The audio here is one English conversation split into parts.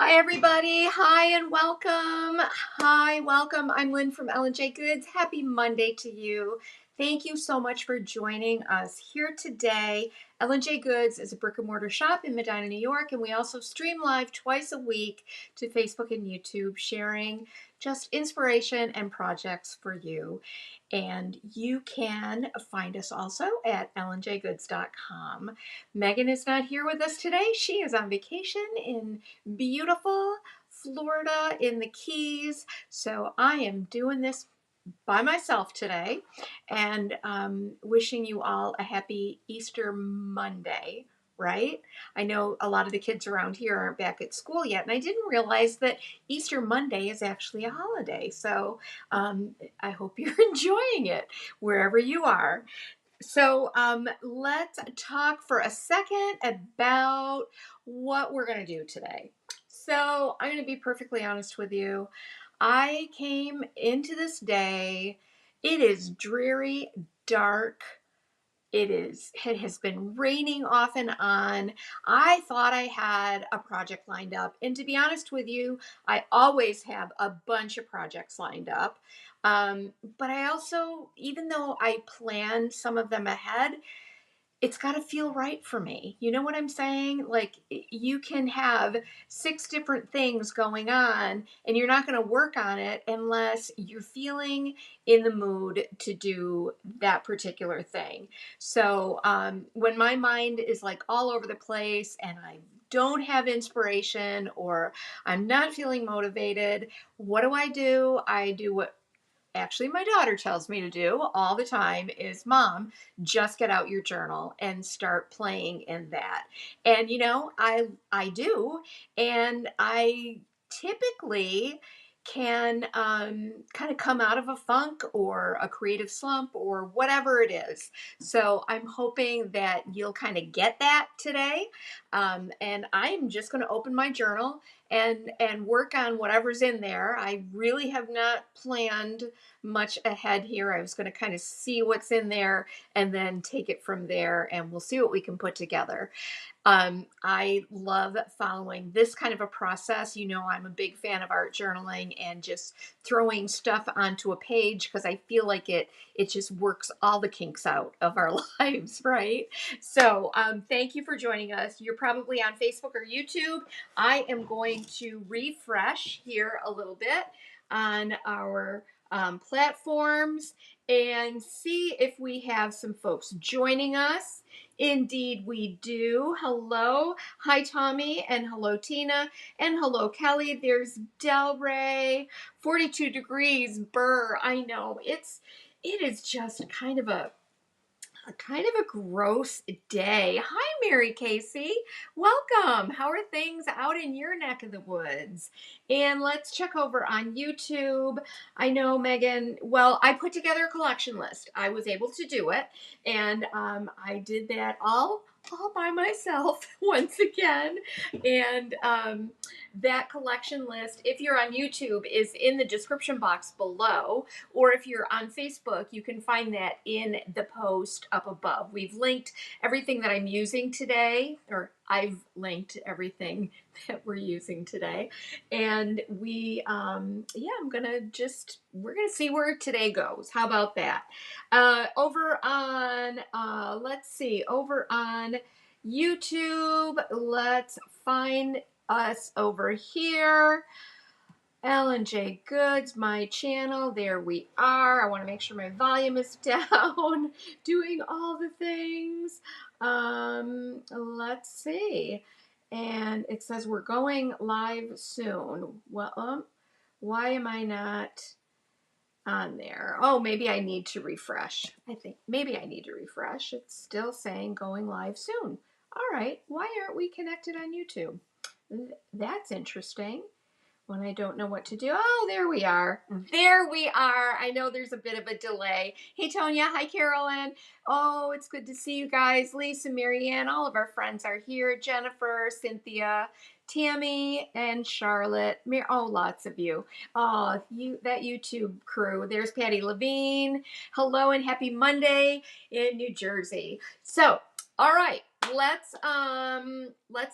Hi, everybody. Hi, and welcome. Hi, welcome. I'm Lynn from EJG'S. Happy Monday to you. Thank you so much for joining us here today. EJG'S is a brick and mortar shop in Medina, New York, and we also stream live twice a week to Facebook and YouTube, sharing just inspiration and projects for you. And you can find us also at ellenjgoods.com. Megan is not here with us today. She is on vacation in beautiful Florida in the Keys. So I am doing this by myself today and wishing you all a happy Easter Monday, right? I know a lot of the kids around here aren't back at school yet, and I didn't realize that Easter Monday is actually a holiday. So I hope you're enjoying it wherever you are. So let's talk for a second about what we're going to do today. So I'm going to be perfectly honest with you. I came into this day, it is dreary, dark. It has been raining off and on. I thought I had a project lined up. And to be honest with you, I always have a bunch of projects lined up. But I also, even though I planned some of them ahead, it's got to feel right for me. You know what I'm saying? Like, you can have 6 different things going on and you're not going to work on it unless you're feeling in the mood to do that particular thing. So when my mind is like all over the place and I don't have inspiration or I'm not feeling motivated, what do? I do what actually my daughter tells me to do all the time is, Mom, just get out your journal and start playing in that. And I do, and I typically can kind of come out of a funk or a creative slump or whatever it is. So I'm hoping that you'll kind of get that today. And I'm just going to open my journal and work on whatever's in there. I really have not planned much ahead here. I was going to kind of see what's in there and then take it from there, and we'll see what we can put together. I love following this kind of a process. You know, I'm a big fan of art journaling and just throwing stuff onto a page because I feel like it just works all the kinks out of our lives, right? So thank you for joining us. You're probably on Facebook or YouTube. I am going to refresh here a little bit on our platforms and see if we have some folks joining us. Indeed, we do. Hello. Hi, Tommy, and hello, Tina, and hello, Kelly. There's Delray. 42 degrees, Burr. I know. It is just kind of a gross day. Hi, Mary Casey. Welcome. How are things out in your neck of the woods? And let's check over on YouTube. I know, Megan, well, I put together a collection list. I was able to do it, and I did that all by myself once again. And that collection list, if you're on YouTube, is in the description box below, or if you're on Facebook, you can find that in the post up above. We've linked everything that I'm using today, or I've linked everything that we're using today. And we're gonna see where today goes. How about that? Over on YouTube, let's find us over here. EJG'S, my channel. There we are. I want to make sure my volume is down. Doing all the things. Let's see. And it says we're going live soon. Well, why am I not on there? Oh, maybe I need to refresh. I think maybe I need to refresh. It's still saying going live soon. All right. Why aren't we connected on YouTube? That's interesting. When I don't know what to do. Oh, there we are. There we are. I know there's a bit of a delay. Hey, Tonya. Hi, Carolyn. Oh, it's good to see you guys. Lisa, Marianne, all of our friends are here. Jennifer, Cynthia, Tammy, and Charlotte. Oh, lots of you. Oh, that YouTube crew. There's Patty Levine. Hello and happy Monday in New Jersey. So, All right, let's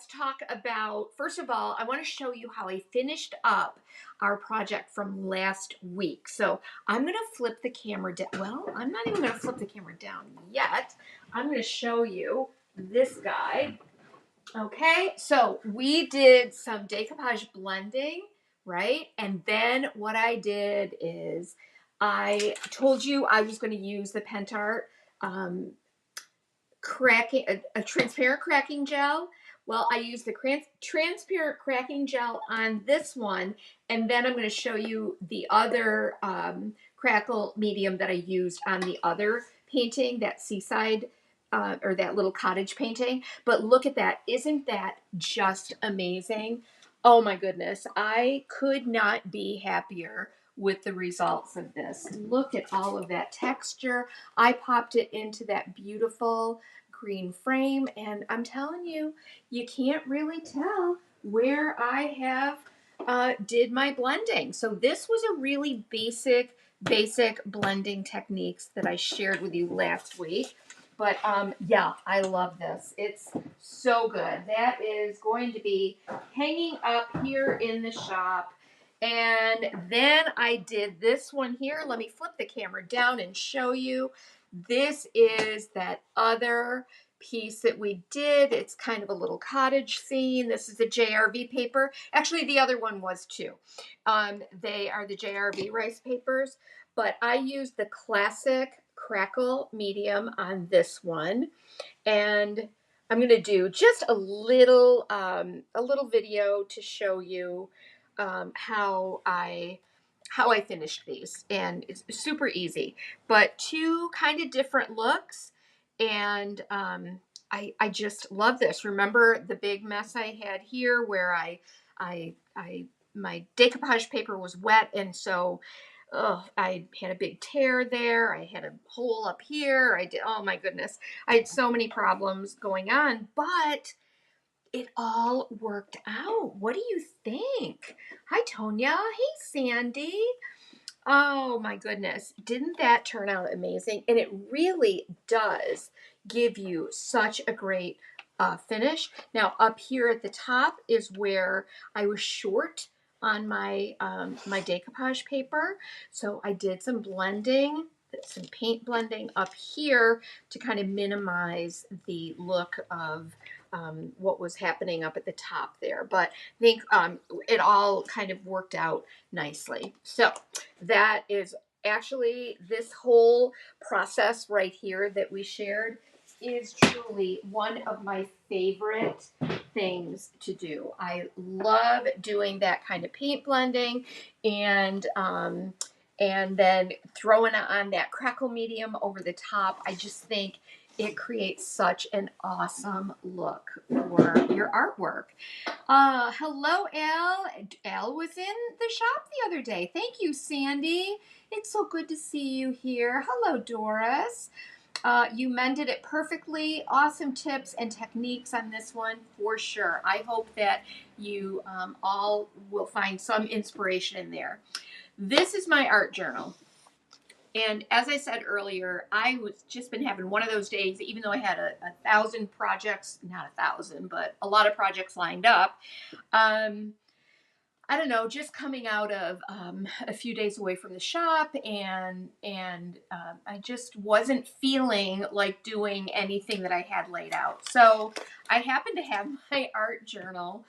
talk about, first of all, I want to show you how I finished up our project from last week. So I'm going to flip the camera down. Well, I'm not even going to flip the camera down yet. I'm going to show you this guy. Okay, so we did some decoupage blending, right? And then what I did is I told you I was going to use the Pentart um, cracking a transparent cracking gel. Well, I used the transparent cracking gel on this one, and then I'm going to show you the other crackle medium that I used on the other painting, that seaside or that little cottage painting. But look at that. Isn't that just amazing? Oh my goodness. I could not be happier with the results of this. Look at all of that texture. I popped it into that beautiful green frame, and I'm telling you, you can't really tell where I have did my blending. So this was a really basic blending techniques that I shared with you last week. But yeah, I love this. It's so good. That is going to be hanging up here in the shop. And then I did this one here. Let me flip the camera down and show you. This is that other piece that we did. It's kind of a little cottage scene. This is a JRV paper. Actually, the other one was too. They are the JRV rice papers, but I used the classic crackle medium on this one. And I'm going to do just a little video to show you how I finished these, and it's super easy, but two kind of different looks, and I just love this. Remember the big mess I had here where I my decoupage paper was wet, and so I had a big tear there. I had a hole up here. Oh my goodness. I had so many problems going on, but it all worked out. What do you think? Hi, Tonya. Hey, Sandy. Oh my goodness. Didn't that turn out amazing? And it really does give you such a great finish. Now up here at the top is where I was short on my my decoupage paper. So I did some blending, some paint blending up here to kind of minimize the look of what was happening up at the top there. But I think it all kind of worked out nicely. So that is actually, this whole process right here that we shared is truly one of my favorite things to do. I love doing that kind of paint blending, and then throwing on that crackle medium over the top. I just think it creates such an awesome look for your artwork. Hello, Al. Al was in the shop the other day. Thank you, Sandy. It's so good to see you here. Hello, Doris. You mended it perfectly. Awesome tips and techniques on this one for sure. I hope that you all will find some inspiration in there. This is my art journal. And as I said earlier, I was just been having one of those days, even though I had a thousand projects, not a thousand, but a lot of projects lined up. I don't know, just coming out of a few days away from the shop, and I just wasn't feeling like doing anything that I had laid out. So I happened to have my art journal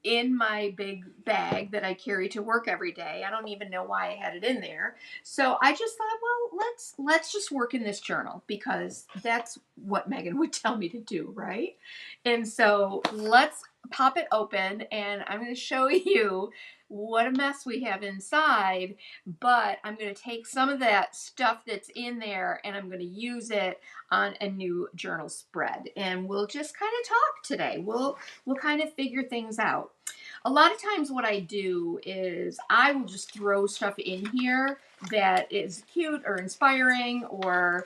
in my big bag that I carry to work every day. I don't even know why I had it in there. So I just thought, well, let's just work in this journal, because that's what Megan would tell me to do, right? And so let's pop it open, and I'm going to show you what a mess we have inside, but I'm going to take some of that stuff that's in there and I'm going to use it on a new journal spread, and we'll just kind of talk today. We'll kind of figure things out. A lot of times what I do is I will just throw stuff in here that is cute or inspiring, or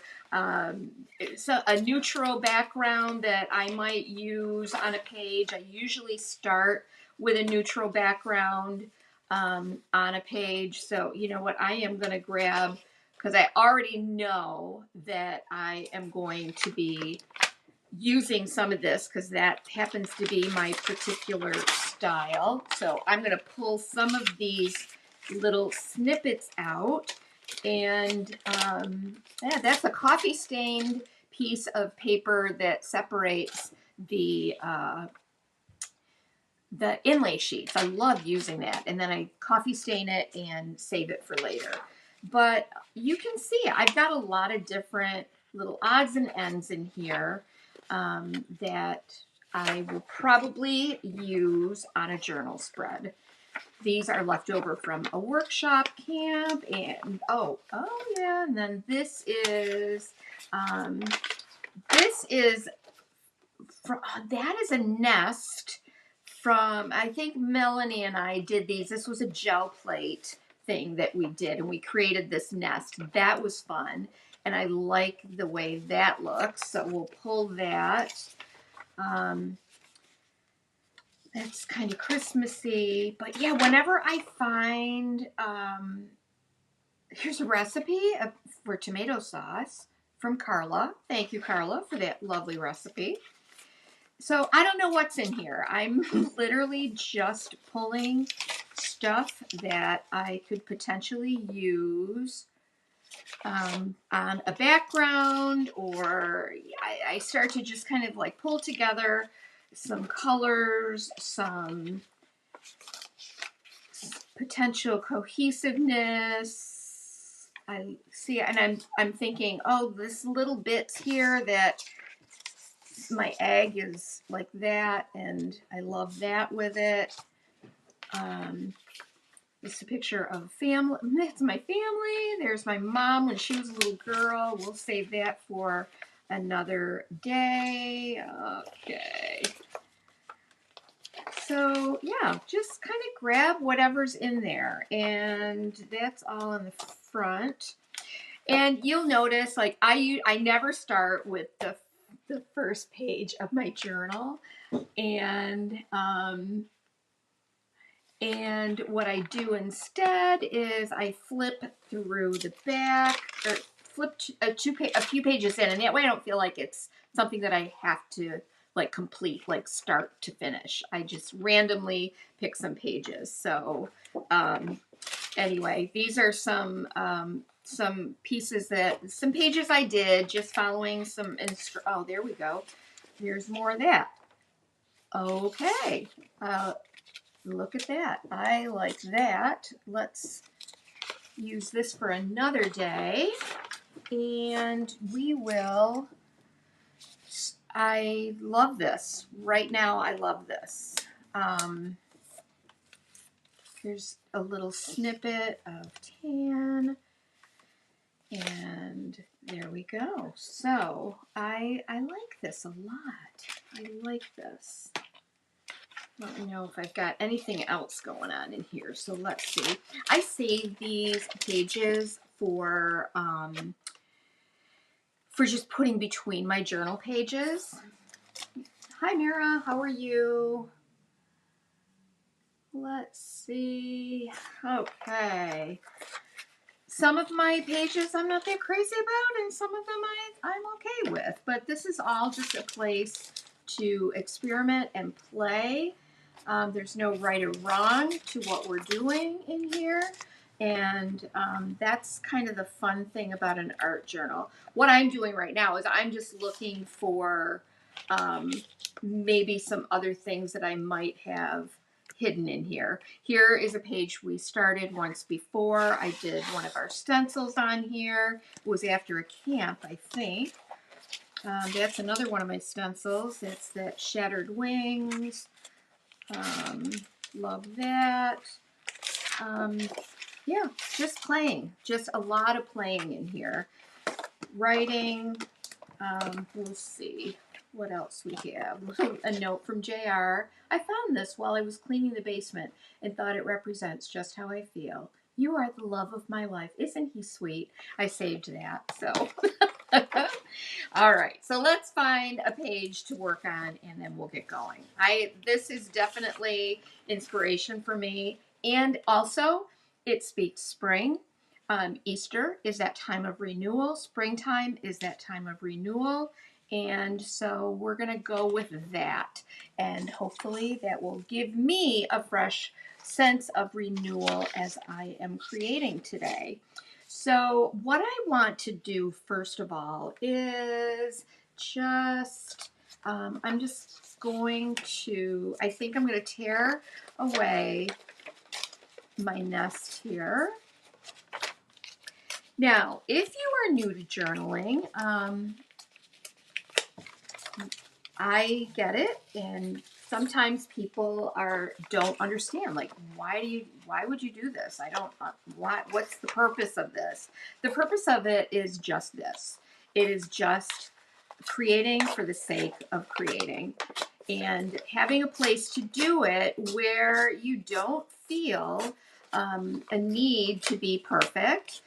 it's a neutral background that I might use on a page. I usually start with a neutral background on a page. So you know what, I am going to grab, because I already know that I am going to be using some of this because that happens to be my particular style. So I'm going to pull some of these little snippets out. And yeah, that's a coffee stained piece of paper that separates the inlay sheets. I love using that. And then I coffee stain it and save it for later. But you can see I've got a lot of different little odds and ends in here that I will probably use on a journal spread. These are left over from a workshop camp, and oh yeah, and then this is that is a nest from, I think Melanie and I did these. This was a gel plate thing that we did, and we created this nest. That was fun, and I like the way that looks, so we'll pull that. That's kind of Christmassy, but yeah, whenever I find, here's a recipe for tomato sauce from Carla. Thank you, Carla, for that lovely recipe. So I don't know what's in here. I'm literally just pulling stuff that I could potentially use on a background, or I start to just kind of like pull together some colors, some potential cohesiveness. I see, and I'm thinking, oh, this little bits here that my egg is like that, and I love that with it. It's a picture of family. That's my family. There's my mom when she was a little girl. We'll save that for another day. Okay. So yeah, just kind of grab whatever's in there, and that's all in the front. And you'll notice, like I never start with the first page of my journal, and what I do instead is I flip through the back, or flip a few pages in, and that way I don't feel like it's something that I have to like complete, like start to finish. I just randomly pick some pages. So anyway, these are some pieces some pages I did just following some oh, there we go. Here's more of that. Okay. Look at that. I like that. Let's use this for another day. And we will, I love this. Right now, I love this. Here's a little snippet of tan. And there we go. So I like this a lot. I like this. I don't know if I've got anything else going on in here. So let's see. I save these pages for just putting between my journal pages. Hi, Mira. How are you? Let's see. Okay. Some of my pages I'm not that crazy about, and some of them I'm okay with. But this is all just a place to experiment and play. There's no right or wrong to what we're doing in here. And that's kind of the fun thing about an art journal. What I'm doing right now is I'm just looking for maybe some other things that I might have hidden in here. Here is a page we started once before. I did one of our stencils on here. It was after a camp, I think. That's another one of my stencils. It's that Shattered Wings. Love that. Yeah, just playing. Just a lot of playing in here. Writing. We'll see what else we have. A note from JR. I found this while I was cleaning the basement and thought it represents just how I feel. You are the love of my life. Isn't he sweet? I saved that, so. All right, so let's find a page to work on, and then we'll get going. This is definitely inspiration for me, and also it speaks spring. Easter is that time of renewal. Springtime is that time of renewal, And so we're going to go with that. And hopefully that will give me a fresh sense of renewal as I am creating today. So what I want to do first of all is just, I'm just going to, I think I'm going to tear away my nest here. Now, if you are new to journaling, I get it, and sometimes people don't understand, like, why would you do this? I don't, what's the purpose of this? The purpose of it is just this. It is just creating for the sake of creating, and having a place to do it where you don't feel a need to be perfect.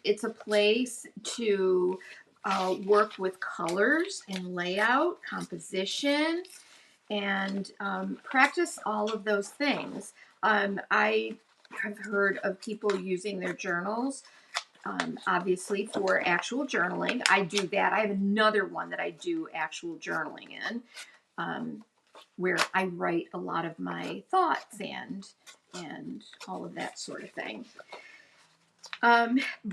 It's a place to work with colors and layout, composition, and practice all of those things. I have heard of people using their journals, obviously, for actual journaling. I do that. I have another one that I do actual journaling in, where I write a lot of my thoughts and all of that sort of thing.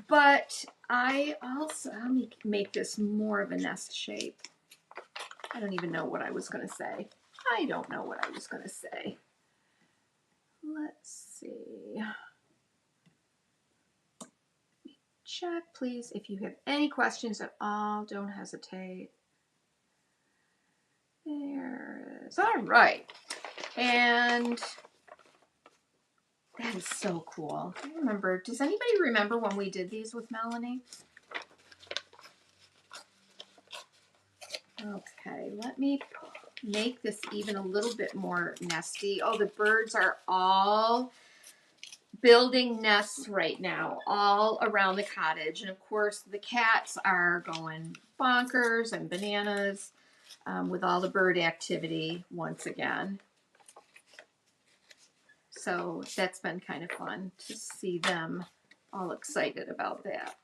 But I also, let me make this more of a nest shape. I don't even know what I was going to say. I don't know what I was going to say. Let's see. Check, please, if you have any questions at all, don't hesitate. There it is. All right. And that is so cool. I remember, does anybody remember when we did these with Melanie? Okay, let me make this even a little bit more nesty. Oh, the birds are all building nests right now, all around the cottage. And of course, the cats are going bonkers and bananas with all the bird activity once again. So that's been kind of fun to see them all excited about that.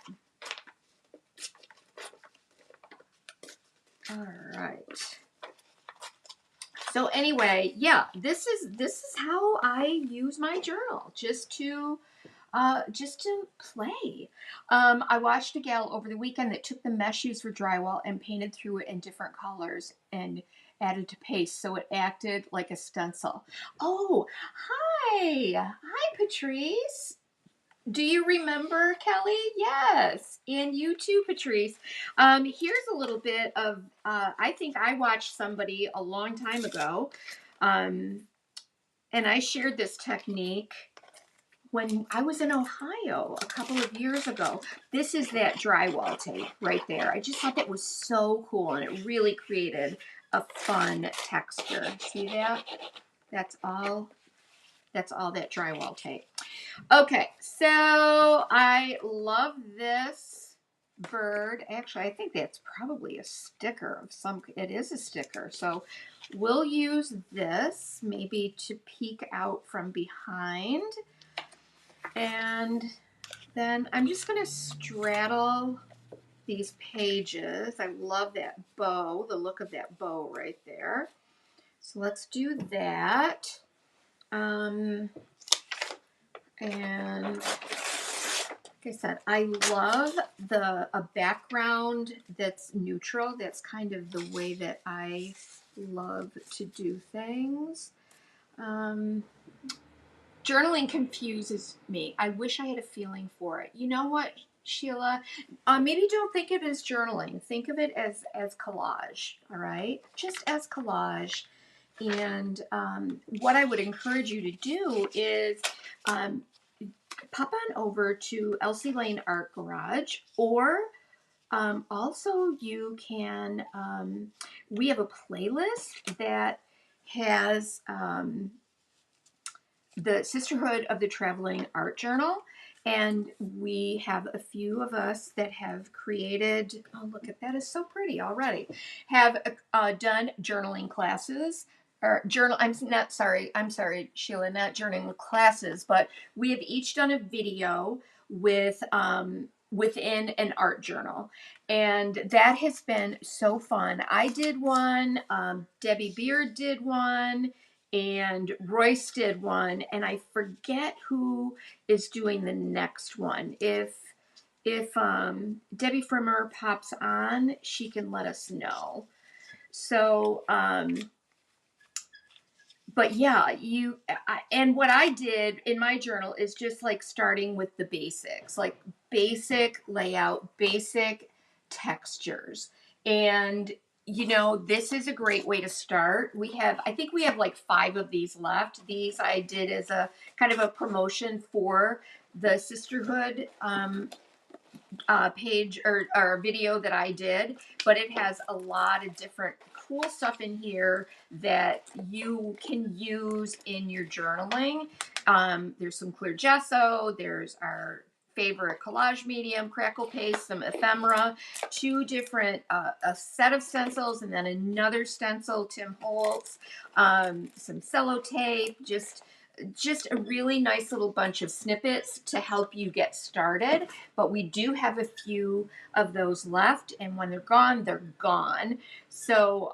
All right. So anyway, yeah, this is how I use my journal, just to play. I watched a gal over the weekend that took the mesh used for drywall and painted through it in different colors and added to paste, so it acted like a stencil. Oh, hi, Patrice. Do you remember, Kelly? Yes. And you too, Patrice. Here's a little bit of, I think I watched somebody a long time ago, and I shared this technique when I was in Ohio a couple of years ago. This is that drywall tape right there. I just thought that was so cool, and it really created a fun texture. See that? That's all that drywall tape. Okay, so I love this bird. Actually, I think that's probably a sticker of some, it is a sticker. So we'll use this maybe to peek out from behind. And then I'm just going to straddle these pages. I love that bow, the look of that bow right there. So let's do that. And like I said, I love a background that's neutral. That's kind of the way that I love to do things. Journaling confuses me. I wish I had a feeling for it. You know what, Sheila? Maybe don't think of it as journaling. Think of it as collage, all right? Just as collage. And what I would encourage you to do is pop on over to Elsie Lane Art Garage, or also you can, we have a playlist that has the Sisterhood of the Traveling Art Journal, and we have a few of us that have created, oh look at that, is so pretty already, have done journaling classes, or I'm sorry, Sheila, not journaling classes, but we have each done a video with within an art journal. And that has been so fun. I did one, Debbie Beard did one, and Royce did one, and I forget who is doing the next one. If Debbie Frimmer pops on, she can let us know. So, but yeah, and what I did in my journal is just like starting with the basics, like basic layout, basic textures. And, you know, this is a great way to start. I think we have like 5 of these left. These I did as a kind of a promotion for the sisterhood page or video that I did, but it has a lot of different cool stuff in here that you can use in your journaling. There's some clear gesso, there's our favorite collage medium, crackle paste, some ephemera, 2 different, a set of stencils, and then another stencil, Tim Holtz, some cello tape, just a really nice little bunch of snippets to help you get started. But we do have a few of those left, and when they're gone, they're gone. So,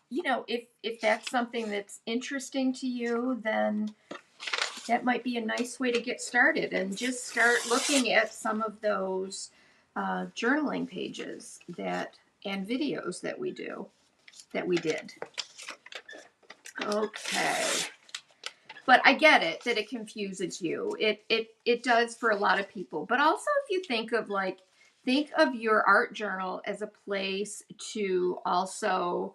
you know, if that's something that's interesting to you, then that might be a nice way to get started and just start looking at some of those journaling pages and videos that we did. Okay. But I get it that it confuses you. It does for a lot of people. But also if you think of your art journal as a place to also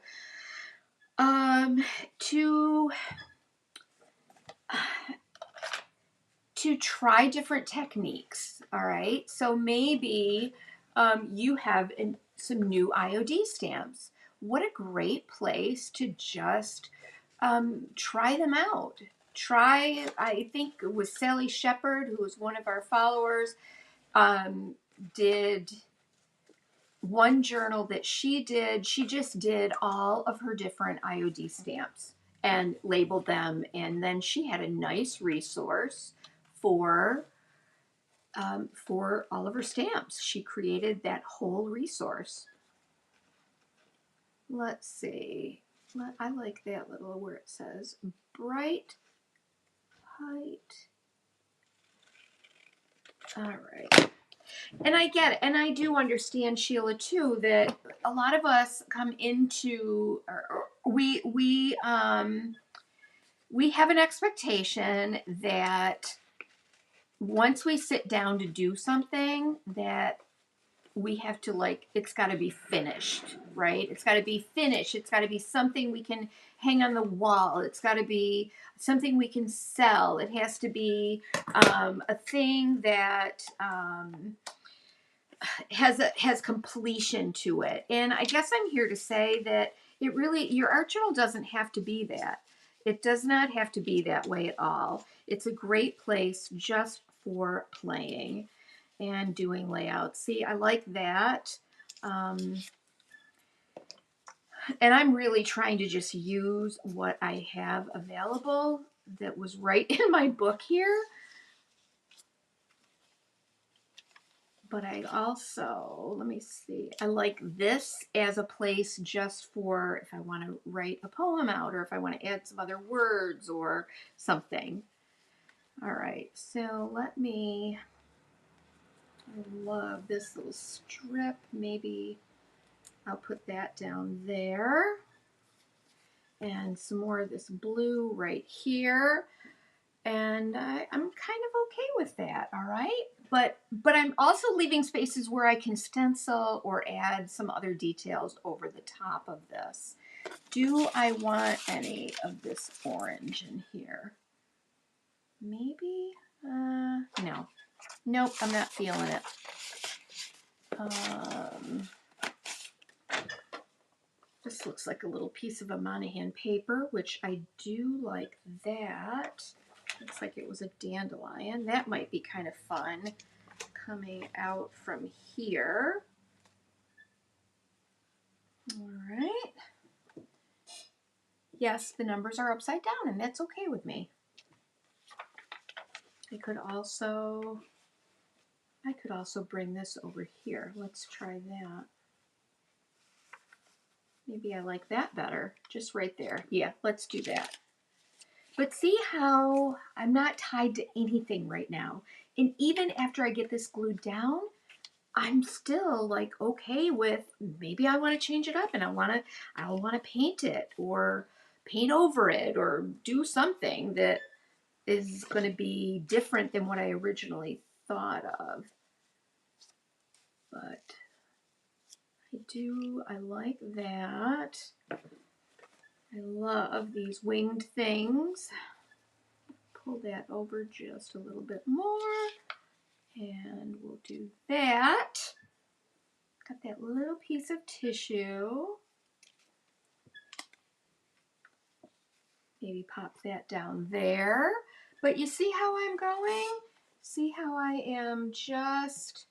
to try different techniques. All right. So maybe you have some new IOD stamps. What a great place to just try them out. I think it was Sally Shepard, who was one of our followers, did one journal that she did. She just did all of her different IOD stamps and labeled them. And then she had a nice resource for all of her stamps. She created that whole resource. Let's see. I like that little where it says bright height. All right. And I get it. And I do understand, Sheila, too, that a lot of us come into, we have an expectation that once we sit down to do something that we have to, like, it's got to be finished, right? It's got to be finished. It's got to be something we can hang on the wall. It's got to be something we can sell. It has to be a thing that has completion to it. And I guess I'm here to say that your art journal doesn't have to be that. It does not have to be that way at all. It's a great place just for playing and doing layouts. See, I like that. And I'm really trying to just use what I have available that was right in my book here. But I also, let me see, I like this as a place just for if I want to write a poem out or if I want to add some other words or something. All right, so I love this little strip. Maybe I'll put that down there. And some more of this blue right here. And I'm kind of okay with that, all right? But I'm also leaving spaces where I can stencil or add some other details over the top of this. Do I want any of this orange in here? Maybe? No. Nope, I'm not feeling it. This looks like a little piece of a Monahan paper, which I do like that. Looks like it was a dandelion. That might be kind of fun coming out from here. All right. Yes, the numbers are upside down, and that's okay with me. I could also I could also bring this over here. Let's try that. Maybe I like that better, just right there. Yeah, let's do that. But see how I'm not tied to anything right now. And even after I get this glued down, I'm still like okay with maybe I want to change it up and I want to paint it or paint over it or do something that is going to be different than what I originally thought of. But I like that. I love these winged things. Pull that over just a little bit more. And we'll do that. Got that little piece of tissue. Maybe pop that down there. But you see how I'm going? See how I am just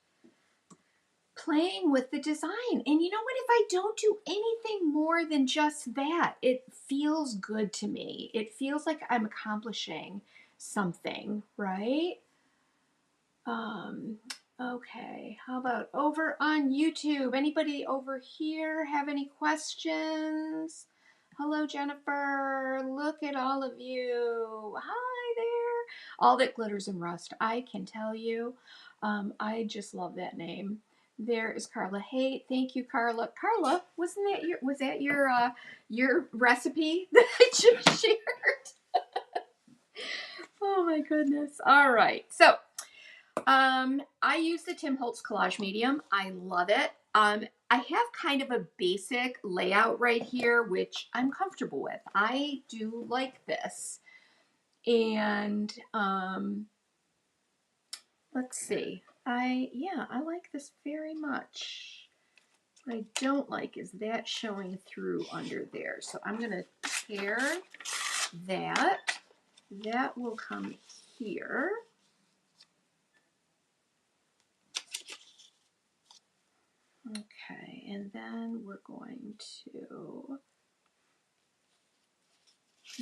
playing with the design. And you know what? If I don't do anything more than just that, it feels good to me. It feels like I'm accomplishing something, right? Okay, how about over on YouTube? Anybody over here have any questions? Hello, Jennifer. Look at all of you. Hi there. All that glitters and rust. I can tell you, I just love that name. There is Carla. Hey, thank you, Carla. Carla, was that your recipe that I just shared? Oh my goodness. All right. So, I use the Tim Holtz collage medium. I love it. I have kind of a basic layout right here, which I'm comfortable with. I do like this. And let's see. I like this very much. What I don't like is that showing through under there. So I'm going to tear that. That will come here. Okay, and then we're going to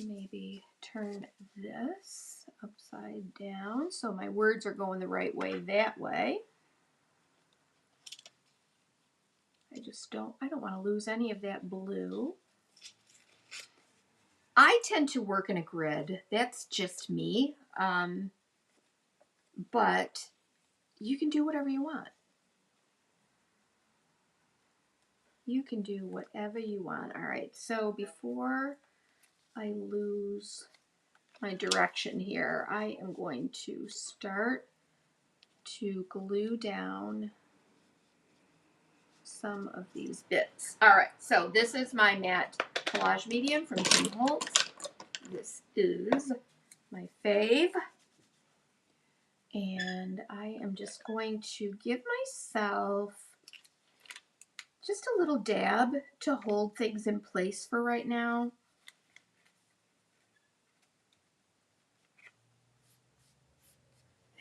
maybe turn this upside down so my words are going the right way that way. I don't want to lose any of that blue. I tend to work in a grid. That's just me. But you can do whatever you want. You can do whatever you want. All right, so before I lose my direction here, I am going to start to glue down some of these bits. All right, so this is my matte collage medium from Tim Holtz. This is my fave. And I am just going to give myself just a little dab to hold things in place for right now.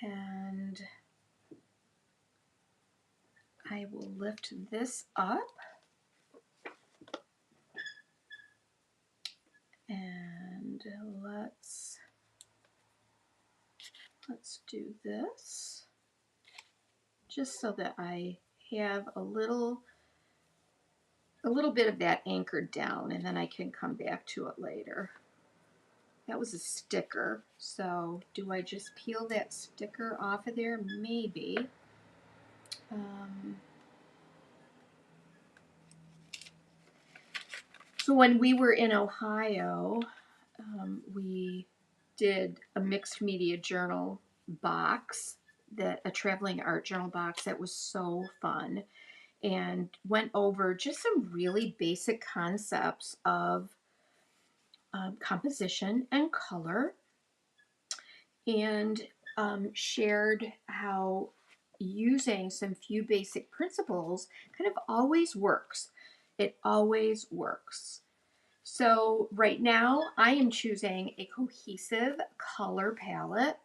And I will lift this up. And let's do this just so that I have a little bit of that anchored down, and then I can come back to it later. That was a sticker, so do I just peel that sticker off of there? Maybe. So when we were in Ohio, we did a mixed media journal box, a traveling art journal box that was so fun, and went over just some really basic concepts of composition and color, and shared how using some few basic principles kind of always works. It always works. So right now I am choosing a cohesive color palette.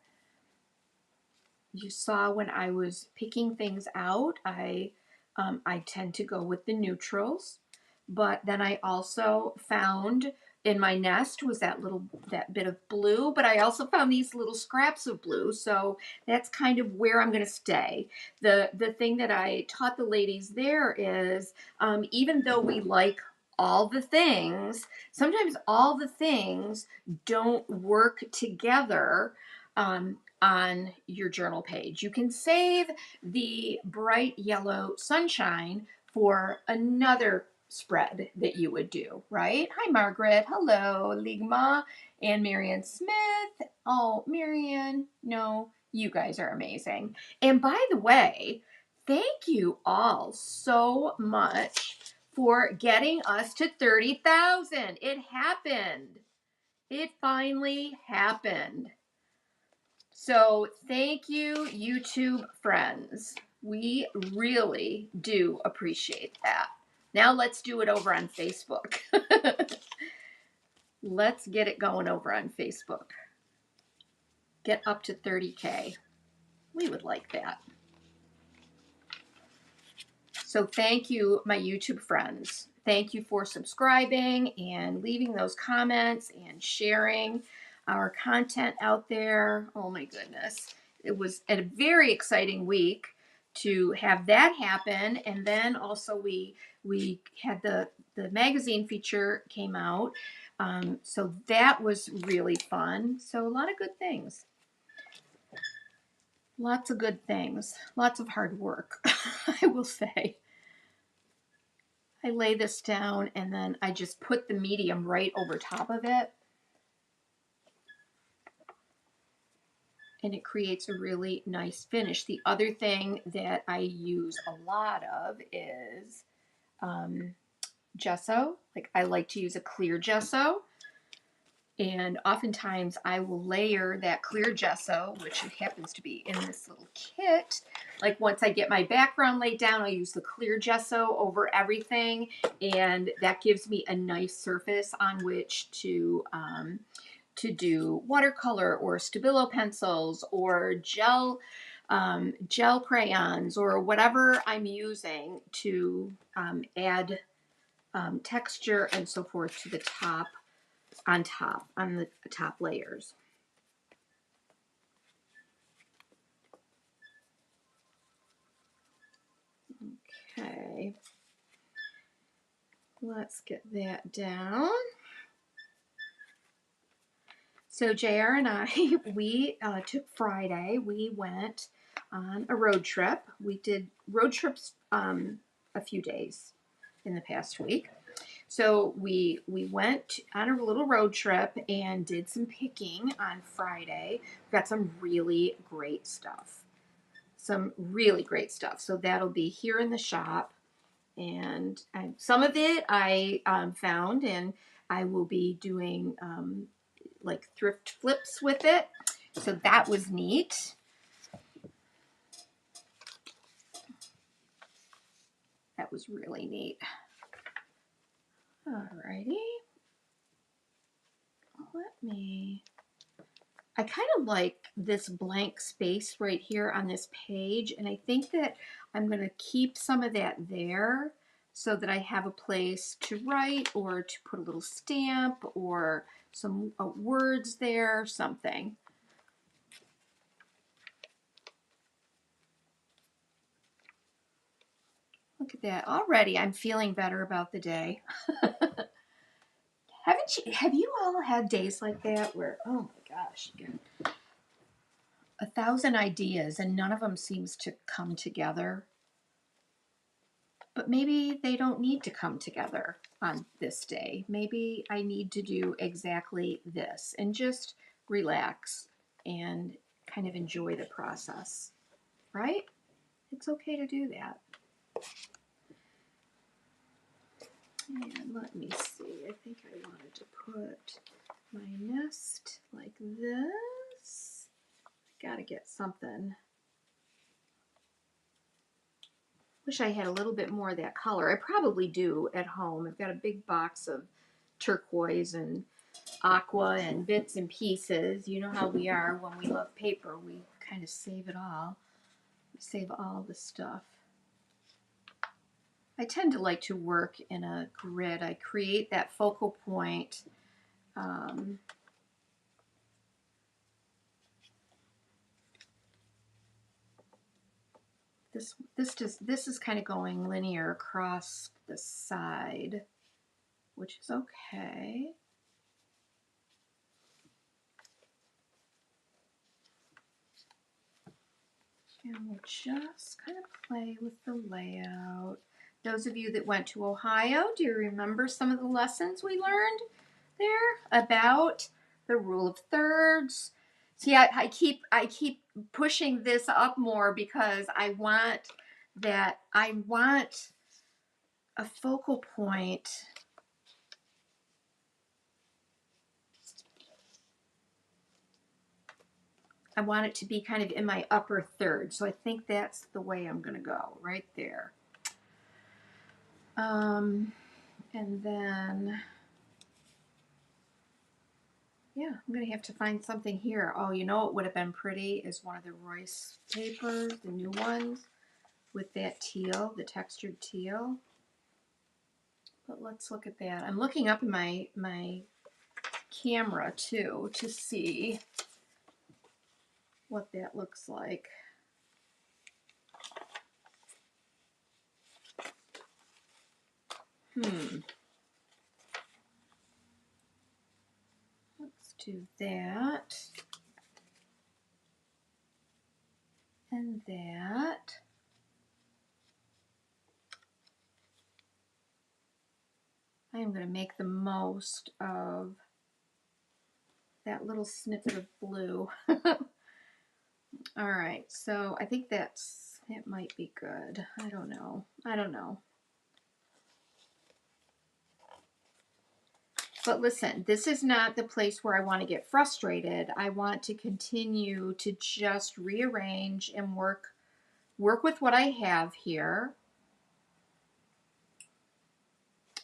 You saw when I was picking things out, I tend to go with the neutrals, but then I also found in my nest was that bit of blue, but I also found these little scraps of blue. So that's kind of where I'm going to stay. The thing that I taught the ladies there is, even though we like all the things, sometimes all the things don't work together on your journal page. You can save the bright yellow sunshine for another spread that you would do, right? Hi, Margaret. Hello, Ligma and Marianne Smith. Oh, Marianne, no, you guys are amazing. And by the way, thank you all so much for getting us to 30,000. It happened. It finally happened. So thank you, YouTube friends. We really do appreciate that. Now let's do it over on Facebook. Let's get it going over on Facebook. Get up to 30K. We would like that. So thank you, my YouTube friends. Thank you for subscribing and leaving those comments and sharing our content out there. Oh my goodness. It was a very exciting week to have that happen. And then also we had the magazine feature came out. So that was really fun. So a lot of good things. Lots of good things. Lots of hard work, I will say. I lay this down and then I just put the medium right over top of it. And it creates a really nice finish. The other thing that I use a lot of is gesso. Like I like to use a clear gesso. And oftentimes I will layer that clear gesso, which happens to be in this little kit. Like once I get my background laid down, I'll use the clear gesso over everything. And that gives me a nice surface on which to do watercolor or Stabilo pencils or gel crayons or whatever I'm using to add texture and so forth to the top. On the top layers. Okay, let's get that down. So JR and I, we took Friday, we went on a road trip. We did road trips a few days in the past week. So we went on a little road trip and did some picking on Friday. We got some really great stuff. Some really great stuff. So that'll be here in the shop. And some of it I found, and I will be doing like thrift flips with it. So that was neat. That was really neat. Alrighty. I kind of like this blank space right here on this page, and I think that I'm going to keep some of that there so that I have a place to write or to put a little stamp or some words there, something. Look at that. Already I'm feeling better about the day. Have you all had days like that where, oh my gosh, you get 1,000 ideas and none of them seems to come together? But maybe they don't need to come together on this day. Maybe I need to do exactly this and just relax and kind of enjoy the process, right? It's okay to do that. And let me see, I think I wanted to put my nest like this. I gotta get something. Wish I had a little bit more of that color. I probably do at home. I've got a big box of turquoise and aqua and bits and pieces. You know how we are when we love paper. We kind of save it all. We save all the stuff. I tend to like to work in a grid. I create that focal point this is kind of going linear across the side, which is okay. And we'll just kind of play with the layout. Those of you that went to Ohio, do you remember some of the lessons we learned there about the rule of thirds? See, I keep pushing this up more because I want a focal point. I want it to be kind of in my upper third. So I think that's the way I'm going to go, right there. And then, yeah, I'm going to have to find something here. Oh, you know what would have been pretty is one of the Royce papers, the new ones, with that teal, the textured teal. But let's look at that. I'm looking up in my camera, too, to see what that looks like. Let's do that. And that. I am going to make the most of that little snippet of blue. All right, so I think it might be good. I don't know. But listen, this is not the place where I want to get frustrated. I want to continue to just rearrange and work with what I have here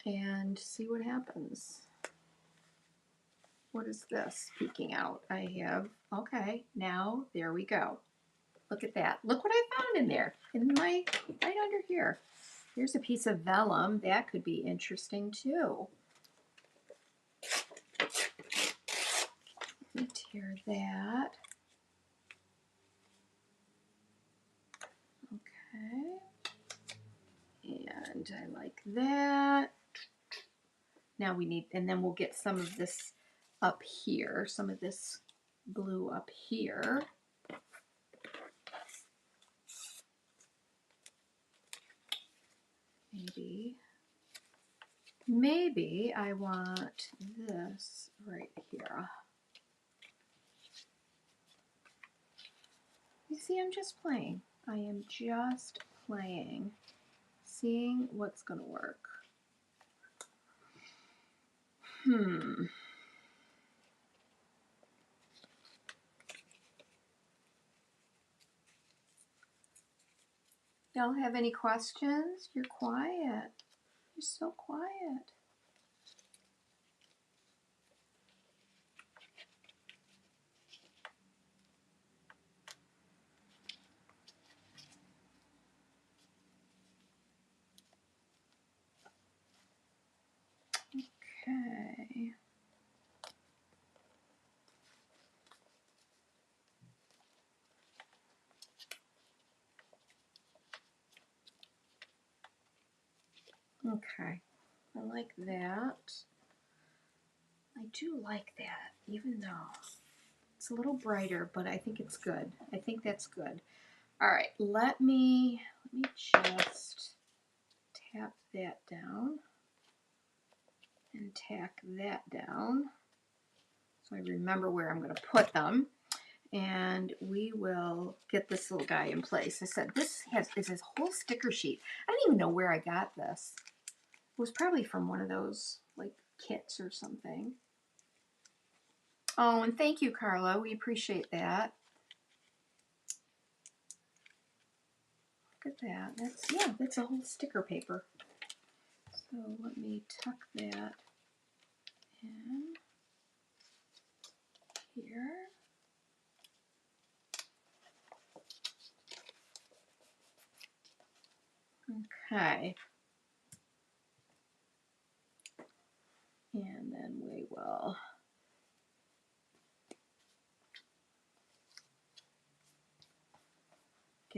and see what happens. What is this peeking out? I have, okay, now there we go. Look at that. Look what I found in there, right under here. Here's a piece of vellum. That could be interesting too. Let me tear that. Okay. And I like that. Now we need, and then we'll get some of this up here, some of this blue up here. Maybe I want this right here. You see, I'm just playing. I am just playing, seeing what's going to work. Y'all have any questions? You're quiet. You're so quiet. Okay. Okay. I like that. I do like that, even though it's a little brighter, but I think it's good. I think that's good. All right, let me just tap that down and tack that down so I remember where I'm going to put them. And we will get this little guy in place. I said this is his whole sticker sheet. I don't even know where I got this. It was probably from one of those like kits or something. Oh, and thank you, Carla. We appreciate that. Look at that. That's a whole sticker paper. So let me tuck that in here. Okay. And then we will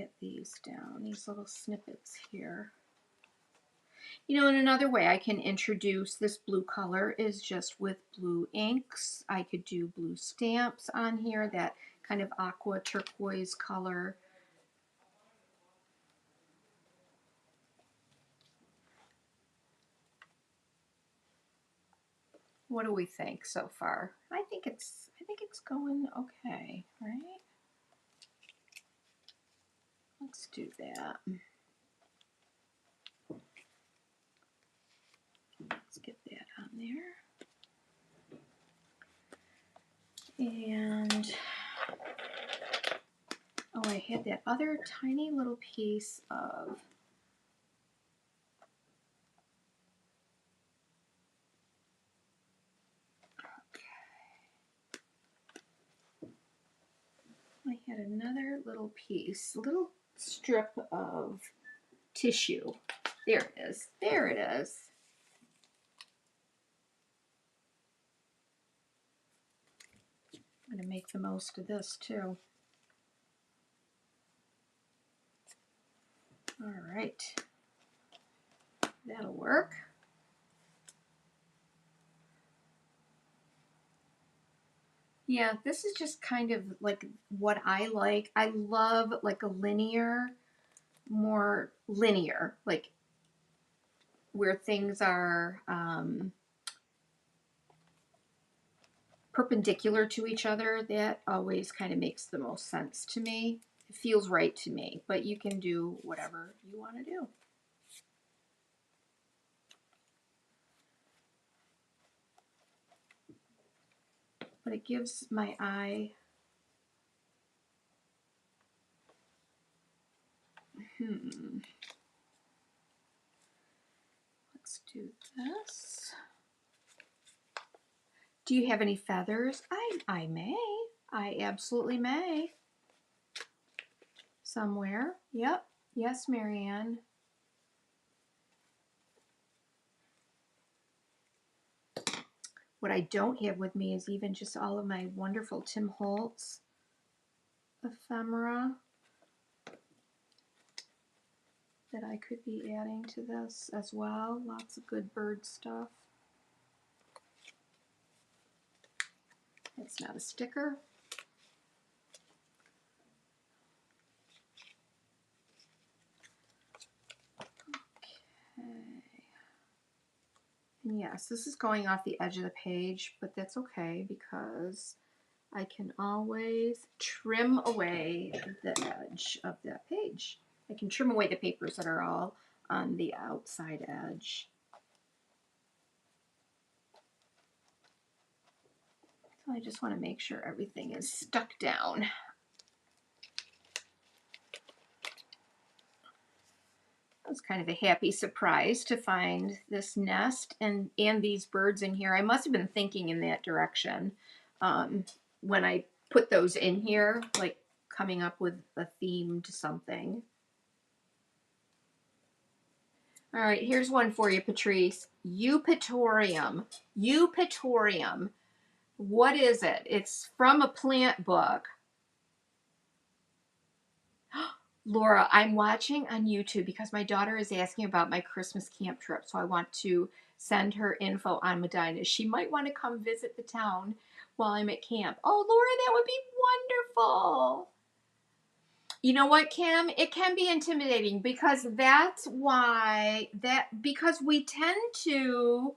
get these down, these little snippets here. You know, and another way I can introduce this blue color is just with blue inks. I could do blue stamps on here, that kind of aqua turquoise color. What do we think so far? I think it's going okay, right? Let's do that. Let's get that on there. And oh, I had that other tiny little piece of I had another little piece, little strip of tissue. There it is. There it is. I'm going to make the most of this too. All right. That'll work. Yeah, this is just kind of like what I like. I love like a linear, more linear, like where things are perpendicular to each other. That always kind of makes the most sense to me. It feels right to me, but you can do whatever you want to do. But it gives my eye let's do this. Do you have any feathers? I may. I absolutely may. Somewhere. Yep. Yes, Marianne. What I don't have with me is even just all of my wonderful Tim Holtz ephemera that I could be adding to this as well. Lots of good bird stuff. It's not a sticker. Okay. And yes, this is going off the edge of the page, but that's okay because I can always trim away the edge of that page. I can trim away the papers that are all on the outside edge. So I just want to make sure everything is stuck down. It was kind of a happy surprise to find this nest and these birds in here. I must have been thinking in that direction when I put those in here, like coming up with a theme to something. All right, here's one for you, Patrice. Eupatorium. Eupatorium. What is it? It's from a plant book. Laura, I'm watching on YouTube because my daughter is asking about my Christmas camp trip, so I want to send her info on Medina. She might want to come visit the town while I'm at camp. Oh, Laura, that would be wonderful. You know what, Kim? It can be intimidating because that's why because we tend to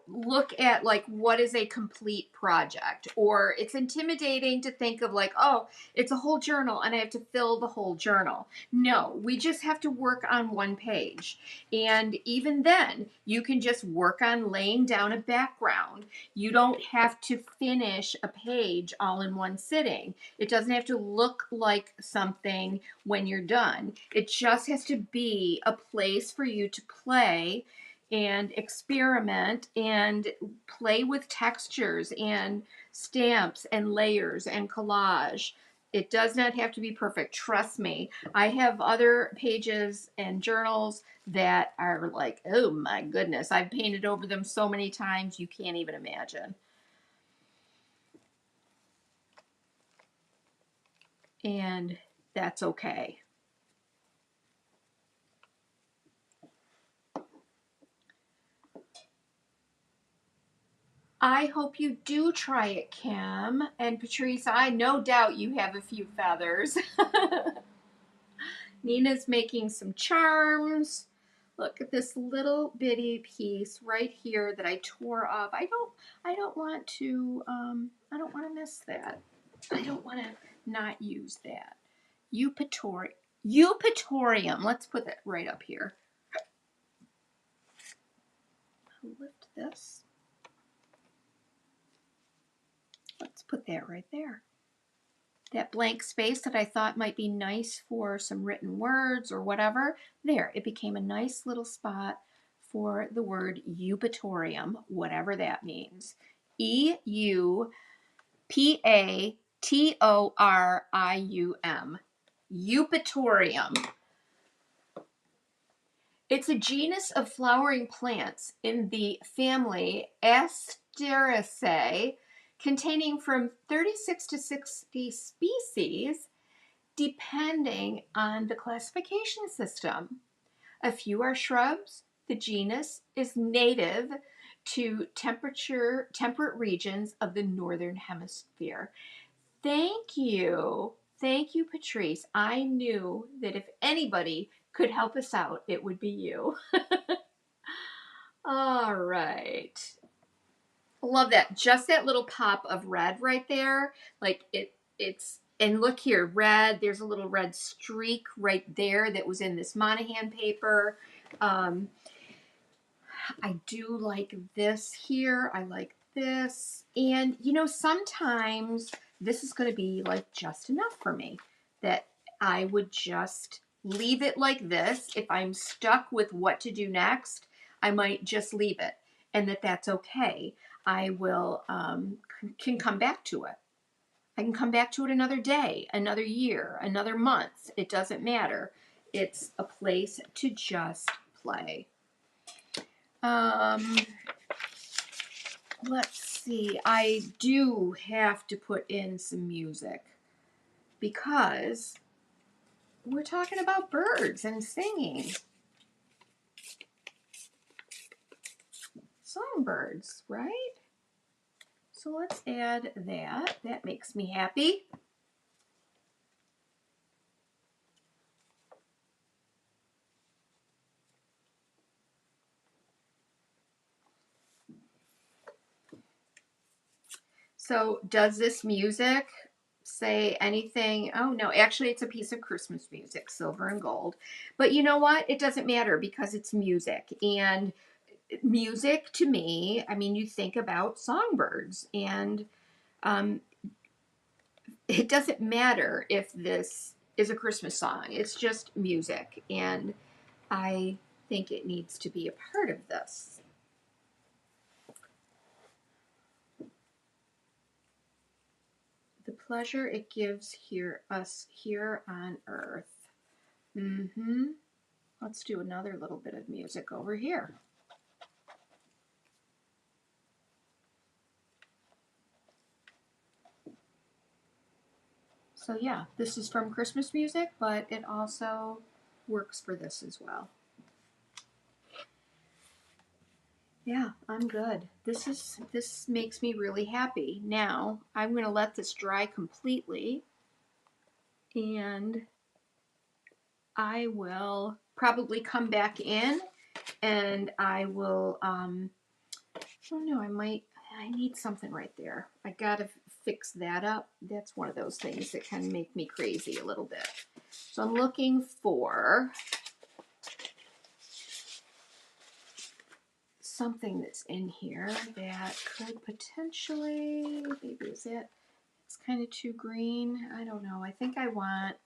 look at like what is a complete project, or it's intimidating to think of like, oh, it's a whole journal and I have to fill the whole journal. No, we just have to work on one page. And even then, you can just work on laying down a background. You don't have to finish a page all in one sitting. It doesn't have to look like something when you're done. It just has to be a place for you to play and experiment and play with textures and stamps and layers and collage. It does not have to be perfect. Trust me. I have other pages and journals that are like, oh my goodness, I've painted over them so many times you can't even imagine. and that's okay. I hope you do try it, Kim. And Patrice, I no doubt you have a few feathers. Nina's making some charms. Look at this little bitty piece right here that I tore off. I don't want to miss that. I don't want to not use that. Eupatorium. Let's put that right up here. I'll lift this. Let's put that right there. That blank space that I thought might be nice for some written words or whatever, there, it became a nice little spot for the word eupatorium, whatever that means. E-U-P-A-T-O-R-I-U-M. Eupatorium. It's a genus of flowering plants in the family Asteraceae, containing from 36 to 60 species, depending on the classification system. A few are shrubs. The genus is native to temperate regions of the northern hemisphere. Thank you. Thank you, Patrice. I knew that if anybody could help us out, it would be you. All right. Love that. Just that little pop of red right there. Like it's, and look here, red. There's a little red streak right there that was in this Monahan paper. I do like this here. I like this. And, you know, sometimes this is going to be like just enough for me, that I would just leave it like this. If I'm stuck with what to do next, I might just leave it, and that's okay. I will, can come back to it. I can come back to it another day, another year, another month. It doesn't matter. It's a place to just play. Let's see. I do have to put in some music because we're talking about birds and singing. Songbirds, right? So let's add that. That makes me happy. So does this music say anything? Oh no, actually it's a piece of Christmas music, silver and gold. But you know what? It doesn't matter because it's music. And music to me, I mean, you think about songbirds, and it doesn't matter if this is a Christmas song. It's just music, and I think it needs to be a part of this. The pleasure it gives us here on earth. Let's do another little bit of music over here. So yeah, this is from Christmas music, but it also works for this as well. Yeah, I'm good. This makes me really happy. Now, I'm going to let this dry completely, and I will probably come back in, and I will, I don't know, I need something right there. I got to fix that up. That's one of those things that can make me crazy a little bit. So I'm looking for something that's in here that could potentially, maybe is it, it's kind of too green. I don't know. I think I want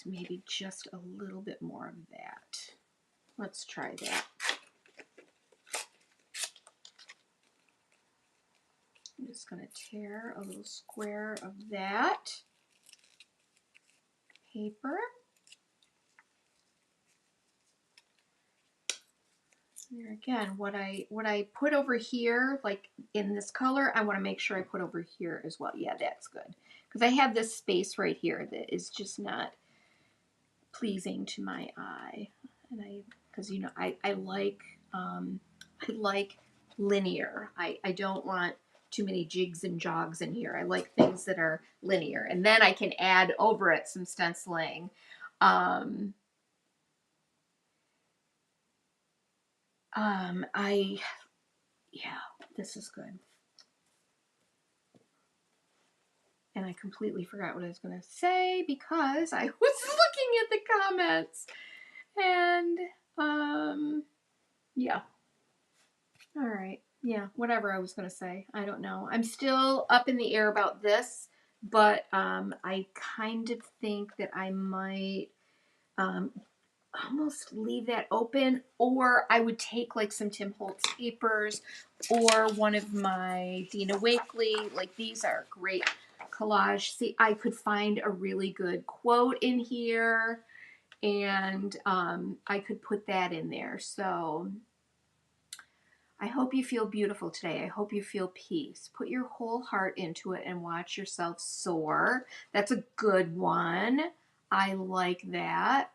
maybe just a little bit more of that. Let's try that. I'm just going to tear a little square of that paper. There again, what I put over here, like in this color, I want to make sure I put over here as well. Yeah, that's good. Because I have this space right here that is just not pleasing to my eye. And because you know, I like linear. I don't want too many jigs and jogs in here. I like things that are linear. And then I can add over it some stenciling. Yeah, this is good. And I completely forgot what I was going to say because I was looking at the comments. And, yeah. All right. Yeah, whatever I was going to say. I don't know. I'm still up in the air about this, but I kind of think that I might almost leave that open, or I would take like some Tim Holtz papers or one of my Dina Wakley. Like these are great collage. See, I could find a really good quote in here, and I could put that in there. So I hope you feel beautiful today. I hope you feel peace. Put your whole heart into it and watch yourself soar. That's a good one. I like that.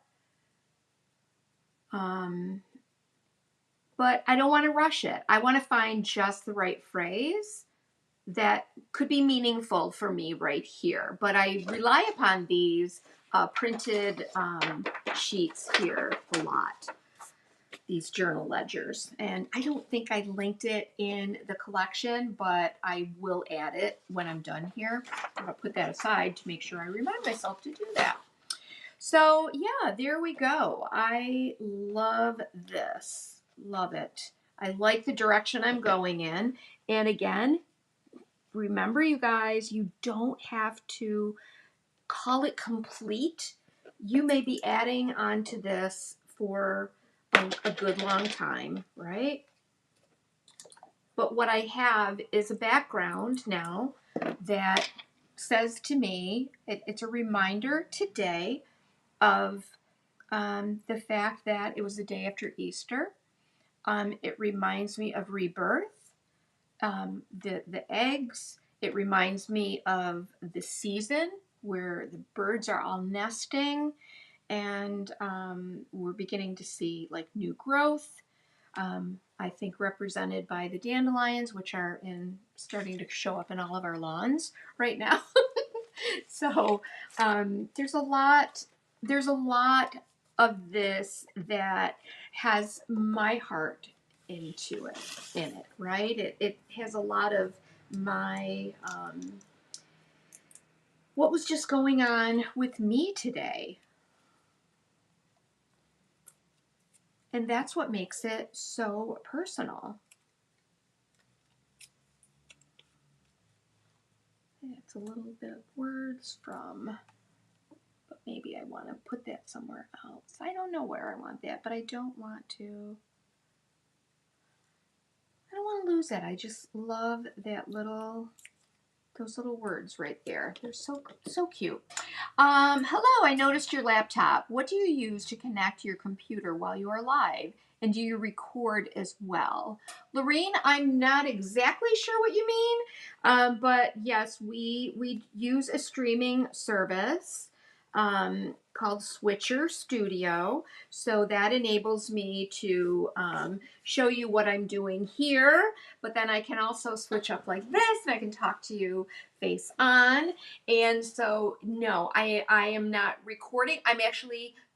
But I don't want to rush it. I want to find just the right phrase that could be meaningful for me right here. But I rely upon these printed sheets here a lot, these journal ledgers. And I don't think I linked it in the collection, but I will add it when I'm done here. I'm going to put that aside to make sure I remind myself to do that. So yeah, there we go. I love this. Love it. I like the direction I'm going in. And again, remember you guys, you don't have to call it complete. You may be adding onto this for a good long time, right? But what I have is a background now that says to me, it's a reminder today of the fact that it was the day after Easter. It reminds me of rebirth, the eggs. It reminds me of the season where the birds are all nesting, and we're beginning to see like new growth. I think represented by the dandelions, which are starting to show up in all of our lawns right now. So there's a lot of this that has my heart in it, right? It has a lot of my what was just going on with me today. And that's what makes it so personal. It's a little bit of words from, but maybe I want to put that somewhere else. I don't know where I want that, but I don't want to lose that. I just love that those little words right there. They're so cute. Hello, I noticed your laptop. What do you use to connect your computer while you are live? And do you record as well? Lorene, I'm not exactly sure what you mean, but yes, we use a streaming service called Switcher Studio. So that enables me to show you what I'm doing here, but then I can also switch up like this and I can talk to you face on. And so, no, I am not recording.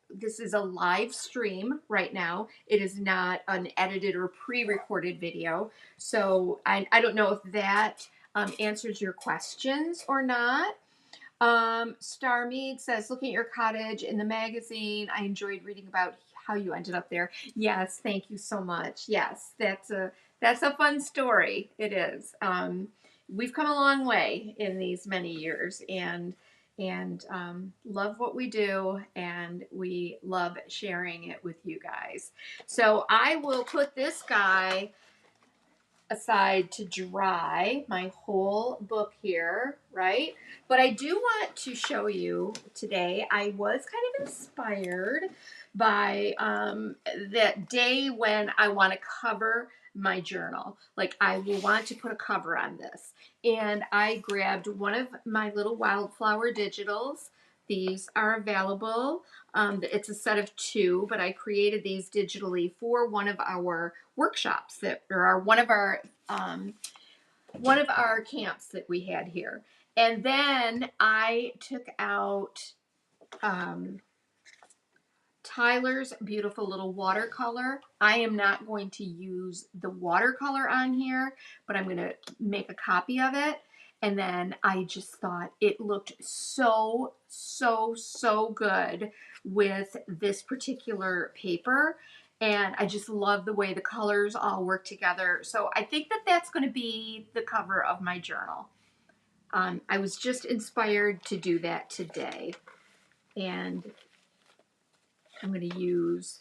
This is a live stream right now. It is not an edited or pre-recorded video. So I don't know if that answers your questions or not. Starmead says, looking at your cottage in the magazine, I enjoyed reading about how you ended up there. Yes, thank you so much. Yes, that's a fun story. It is. We've come a long way in these many years, and love what we do, and we love sharing it with you guys. So I will put this guy aside to dry, my whole book here, right? But I do want to show you today, I was kind of inspired by that day when I want to cover my journal. Like I will want to put a cover on this. And I grabbed one of my little wildflower digitals. These are available. It's a set of 2, but I created these digitally for one of our workshops one of our camps that we had here. And then I took out Tyler's beautiful little watercolor. I am not going to use the watercolor on here, but I'm going to make a copy of it. And then I just thought it looked so, so, so good with this particular paper. And I just love the way the colors all work together. So I think that that's going to be the cover of my journal. I was just inspired to do that today. And I'm going to use,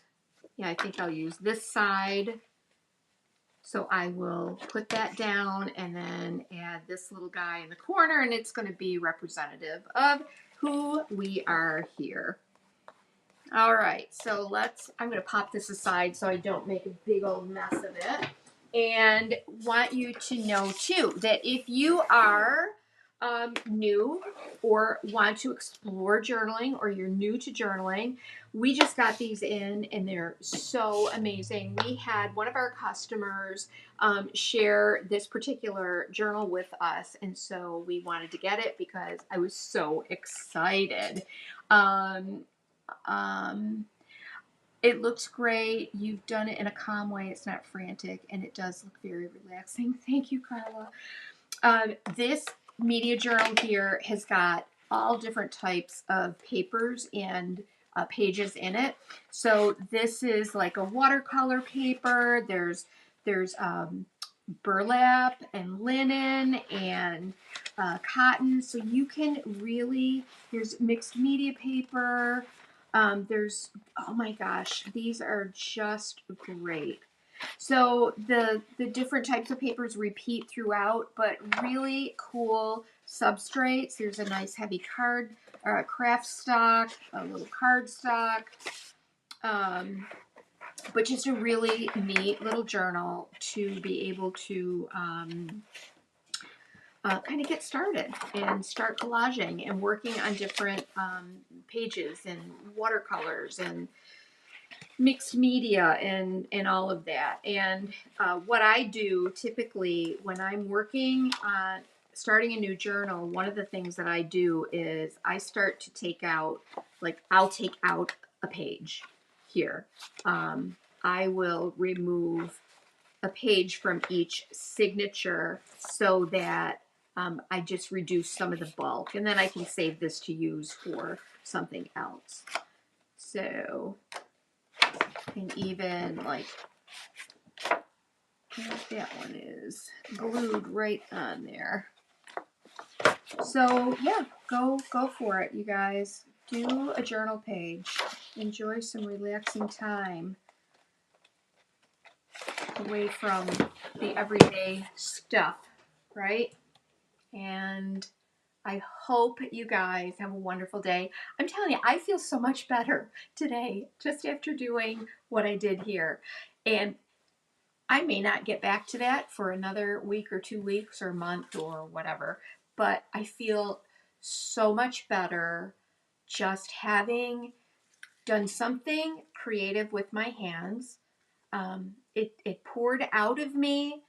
I think I'll use this side. So I will put that down and then add this little guy in the corner, and it's going to be representative of who we are here. All right, so I'm going to pop this aside so I don't make a big old mess of it. And want you to know too that if you are new or want to explore journaling, or you're new to journaling, we just got these in and they're so amazing. We had one of our customers share this particular journal with us, and so we wanted to get it because I was so excited. It looks great. You've done it in a calm way. It's not frantic, and it does look very relaxing. Thank you, Carla. This media journal here has got all different types of papers and pages in it. So this is like a watercolor paper. There's burlap and linen and cotton. So you can really, there's mixed media paper. There's, oh my gosh, these are just great. So the different types of papers repeat throughout, but really cool substrates. There's a nice heavy craft stock, a little card stock, but just a really neat little journal to be able to kind of get started and start collaging and working on different pages and watercolors and mixed media and all of that. And what I do typically when I'm working on starting a new journal, one of the things that I do is I start to take out, like I'll take out a page here. I will remove a page from each signature so that I just reduce some of the bulk, and then I can save this to use for something else. So, and even like that one is glued right on there. So yeah, go for it, you guys. Do a journal page. Enjoy some relaxing time away from the everyday stuff, right? And I hope you guys have a wonderful day. I'm telling you, I feel so much better today just after doing what I did here. And I may not get back to that for another week or 2 weeks or a month or whatever, but I feel so much better just having done something creative with my hands. It poured out of me,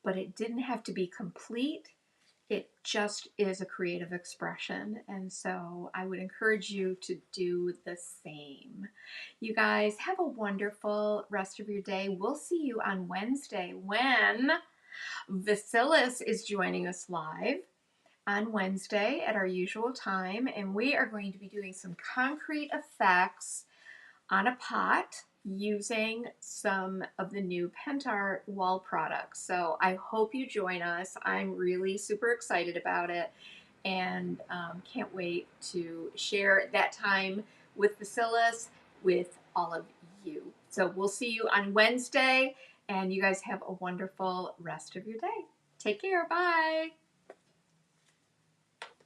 but it didn't have to be complete. It just is a creative expression. And so I would encourage you to do the same. You guys have a wonderful rest of your day. We'll see you on Wednesday when Vasilis is joining us live on Wednesday at our usual time. And we are going to be doing some concrete effects on a pot using some of the new Pentart wall products. So I hope you join us. I'm really super excited about it, and can't wait to share that time with Vasilis with all of you. So we'll see you on Wednesday, and you guys have a wonderful rest of your day. Take care. Bye.